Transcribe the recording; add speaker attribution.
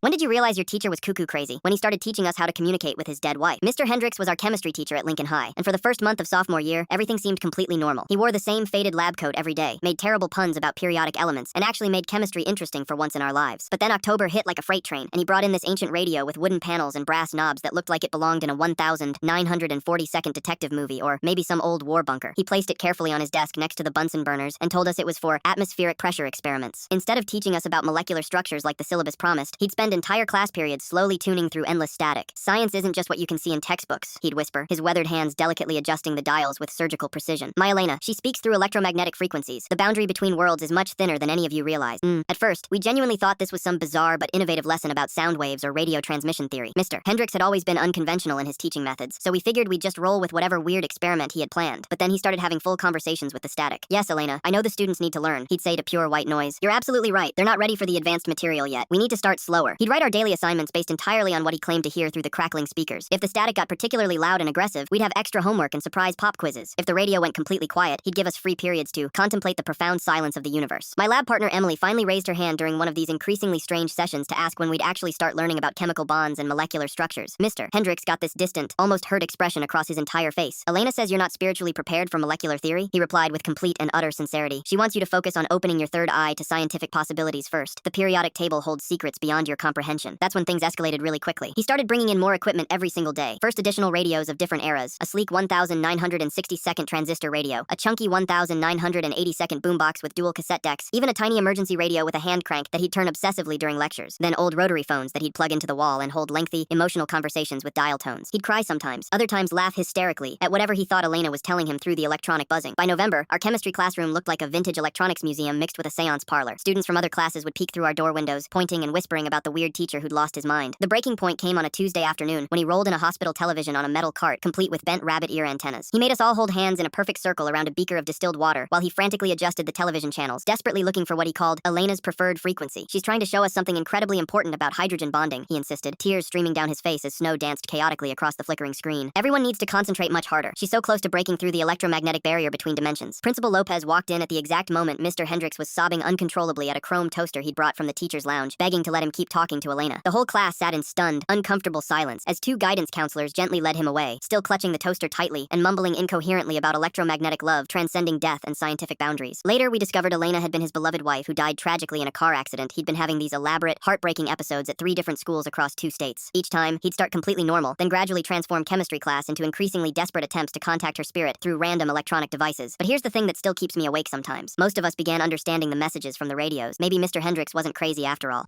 Speaker 1: When did you realize your teacher was cuckoo crazy? When he started teaching us how to communicate with his dead wife. Mr. Hendricks was our chemistry teacher at Lincoln High, and for the first month of sophomore year, everything seemed completely normal. He wore the same faded lab coat every day, made terrible puns about periodic elements, and actually made chemistry interesting for once in our lives. But then October hit like a freight train, and he brought in this ancient radio with wooden panels and brass knobs that looked like it belonged in a 1942nd detective movie or maybe some old war bunker. He placed it carefully on his desk next to the Bunsen burners and told us it was for atmospheric pressure experiments. Instead of teaching us about molecular structures like the syllabus promised, he'd spend entire class periods slowly tuning through endless static. Science isn't just what you can see in textbooks, he'd whisper, his weathered hands delicately adjusting the dials with surgical precision. My Elena, she speaks through electromagnetic frequencies. The boundary between worlds is much thinner than any of you realize. At first, we genuinely thought this was some bizarre but innovative lesson about sound waves or radio transmission theory. Mr. Hendricks had always been unconventional in his teaching methods, so we figured we'd just roll with whatever weird experiment he had planned. But then he started having full conversations with the static. Yes, Elena, I know the students need to learn, he'd say to pure white noise. You're absolutely right. They're not ready for the advanced material yet. We need to start slower. He'd write our daily assignments based entirely on what he claimed to hear through the crackling speakers. If the static got particularly loud and aggressive, we'd have extra homework and surprise pop quizzes. If the radio went completely quiet, he'd give us free periods to contemplate the profound silence of the universe. My lab partner Emily finally raised her hand during one of these increasingly strange sessions to ask when we'd actually start learning about chemical bonds and molecular structures. Mr. Hendricks got this distant, almost hurt expression across his entire face. Elena says you're not spiritually prepared for molecular theory, he replied with complete and utter sincerity. She wants you to focus on opening your third eye to scientific possibilities first. The periodic table holds secrets beyond your comprehension. That's when things escalated really quickly. He started bringing in more equipment every single day. First additional radios of different eras, a sleek 1962nd transistor radio, a chunky 1982nd boombox with dual cassette decks, even a tiny emergency radio with a hand crank that he'd turn obsessively during lectures, then old rotary phones that he'd plug into the wall and hold lengthy, emotional conversations with dial tones. He'd cry sometimes, other times laugh hysterically at whatever he thought Elena was telling him through the electronic buzzing. By November, our chemistry classroom looked like a vintage electronics museum mixed with a seance parlor. Students from other classes would peek through our door windows, pointing and whispering about the weird teacher who'd lost his mind. The breaking point came on a Tuesday afternoon when he rolled in a hospital television on a metal cart complete with bent rabbit ear antennas. He made us all hold hands in a perfect circle around a beaker of distilled water while he frantically adjusted the television channels, desperately looking for what he called Elena's preferred frequency. She's trying to show us something incredibly important about hydrogen bonding, he insisted, tears streaming down his face as snow danced chaotically across the flickering screen. Everyone needs to concentrate much harder. She's so close to breaking through the electromagnetic barrier between dimensions. Principal Lopez walked in at the exact moment Mr. Hendricks was sobbing uncontrollably at a chrome toaster he'd brought from the teacher's lounge, begging to let him keep talking to Elena. The whole class sat in stunned, uncomfortable silence as two guidance counselors gently led him away, still clutching the toaster tightly and mumbling incoherently about electromagnetic love transcending death and scientific boundaries. Later, we discovered Elena had been his beloved wife who died tragically in a car accident. He'd been having these elaborate, heartbreaking episodes at 3 different schools across 2 states. Each time, he'd start completely normal, then gradually transform chemistry class into increasingly desperate attempts to contact her spirit through random electronic devices. But here's the thing that still keeps me awake sometimes. Most of us began understanding the messages from the radios. Maybe Mr. Hendricks wasn't crazy after all.